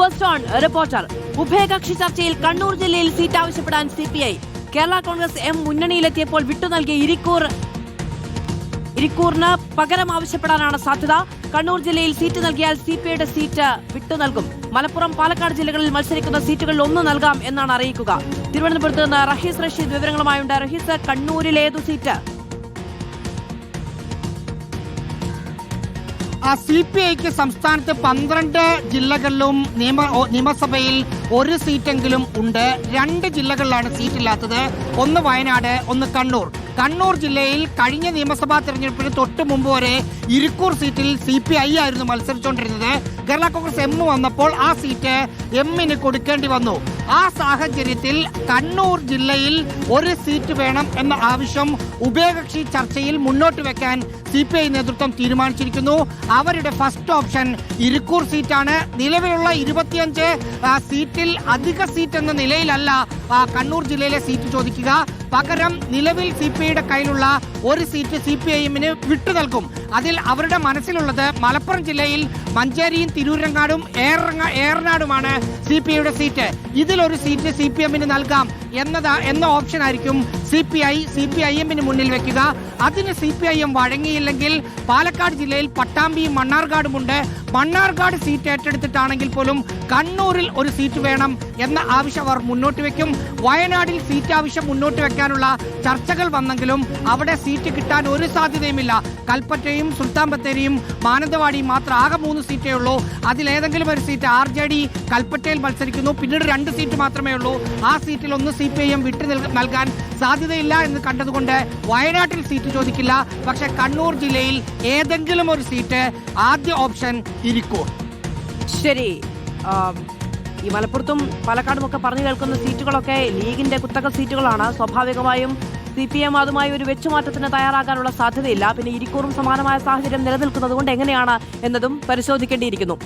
First on reporter. ഉഭയകക്ഷി ചർച്ചയിൽ കണ്ണൂർ ജില്ലയിൽ സീറ്റ് ആവശ്യപ്പെടാൻ CPI. കേരള കോൺഗ്രസ് എം മുന്നണിയിലെത്തിയപ്പോൾ വിട്ടുനൽകിയ ഇരിക്കൂറിന് പകരം ആവശ്യപ്പെടാനാണ് സാധ്യത. കണ്ണൂർ ജില്ലയിൽ സീറ്റ് നൽകിയാൽ CPIയുടെ സീറ്റ് വിട്ടുനൽകും. മലപ്പുറം, പാലക്കാട് ജില്ലകളിൽ മത്സരിക്കുന്ന സീറ്റുകളിൽ ഒന്ന് നൽകാം എന്നാണ് അറിയിക്കുക. തിരുവനന്തപുരത്ത് നിന്ന് റഹീസ് റഷീദ് വിവരങ്ങളുമായുണ്ട്. റഹീസ്, കണ്ണൂരിലേതു സീറ്റ്? CPIക്ക് സംസ്ഥാനത്ത് 12 ജില്ലകളിലും നിയമസഭയിൽ ഒരു സീറ്റെങ്കിലും ഉണ്ട്. 2 ജില്ലകളിലാണ് സീറ്റില്ലാത്തത്. ഒന്ന് വയനാട്, ഒന്ന് കണ്ണൂർ. കണ്ണൂർ ജില്ലയിൽ കഴിഞ്ഞ നിയമസഭാ തെരഞ്ഞെടുപ്പിന് തൊട്ട് മുമ്പ് വരെ ഇരിക്കൂർ സീറ്റിൽ CPI ആയിരുന്നു മത്സരിച്ചുകൊണ്ടിരുന്നത്. കേരള കോൺഗ്രസ് എം വന്നപ്പോൾ ആ സീറ്റ് എമ്മിന് കൊടുക്കേണ്ടി വന്നു. ആ സാഹചര്യത്തിൽ കണ്ണൂർ ജില്ലയിൽ ഒരു സീറ്റ് വേണം എന്ന ആവശ്യം ഉഭയകക്ഷി ചർച്ചയിൽ മുന്നോട്ട് വെക്കാൻ CPI നേതൃത്വം തീരുമാനിച്ചിരിക്കുന്നു. അവരുടെ ഫസ്റ്റ് ഓപ്ഷൻ ഇരിക്കൂർ സീറ്റാണ്. നിലവിലുള്ള 25 സീറ്റിൽ അധിക സീറ്റ് എന്ന നിലയിലല്ല കണ്ണൂർ ജില്ലയിലെ സീറ്റ് ചോദിക്കുക. പകരം നിലവിൽ CPIയുടെ കയ്യിലുള്ള ഒരു സീറ്റ് CPIഎമ്മിന് വിട്ടു നൽകും. അതിൽ അവരുടെ മനസ്സിലുള്ളത് മലപ്പുറം ജില്ലയിൽ മഞ്ചേരിയും തിരൂരങ്ങാടും ഏറനാടുമാണ് CPIയുടെ സീറ്റ്. ഇതിലൊരു സീറ്റ് CPഎമ്മിന് നൽകാം എന്ന ഓപ്ഷൻ ആയിരിക്കും CPIഎമ്മിന് മുന്നിൽ വെക്കുക. അതിന് CPIഎം വഴങ്ങിയില്ലെങ്കിൽ പാലക്കാട് ജില്ലയിൽ പട്ടാമ്പിയും മണ്ണാർക്കാടുമുണ്ട്. മണ്ണാർക്കാട് സീറ്റ് ഏറ്റെടുത്തിട്ടാണെങ്കിൽ പോലും കണ്ണൂരിൽ ഒരു സീറ്റ് വേണം എന്ന ആവശ്യം അവർ മുന്നോട്ട് വെക്കും. വയനാട്ടിൽ സീറ്റ് ആവശ്യം മുന്നോട്ട് വെക്കാനുള്ള ചർച്ചകൾ വന്നെങ്കിലും അവിടെ സീറ്റ് കിട്ടാൻ ഒരു സാധ്യതയുമില്ല. കൽപ്പറ്റയും സുൽത്താൻ ബത്തേരിയും മാനന്തവാടിയും മാത്രം ആകെ 3 സീറ്റേ ഉള്ളൂ. അതിലേതെങ്കിലും ഒരു സീറ്റ് RJD കൽപ്പറ്റയിൽ മത്സരിക്കുന്നു. പിന്നീട് 2 സീറ്റ് മാത്രമേ ഉള്ളൂ. ആ സീറ്റിൽ ഒന്ന് CPIഎം വിട്ടു നൽകാൻ സാധ്യതയില്ല എന്ന് കണ്ടതുകൊണ്ട് വയനാട്ടിൽ സീറ്റ് ചോദിക്കില്ല. പക്ഷെ കണ്ണൂർ ജില്ലയിൽ ഏതെങ്കിലും ഒരു സീറ്റ് ആദ്യ ഓപ്ഷൻ ഇരിക്കൂർ. ശരി, ഈ മലപ്പുറത്തും പാലക്കാടും ഒക്കെ പറഞ്ഞു കേൾക്കുന്ന സീറ്റുകളൊക്കെ ലീഗിന്റെ കുത്തക സീറ്റുകളാണ്. സ്വാഭാവികമായും CPM അതുമായി ഒരു വെച്ചുമാറ്റത്തിന് തയ്യാറാകാനുള്ള സാധ്യതയില്ല. പിന്നെ ഇരിക്കൂറും സമാനമായ സാഹചര്യം നിലനിൽക്കുന്നത് കൊണ്ട് എങ്ങനെയാണ് എന്നതും പരിശോധിക്കേണ്ടിയിരിക്കുന്നു.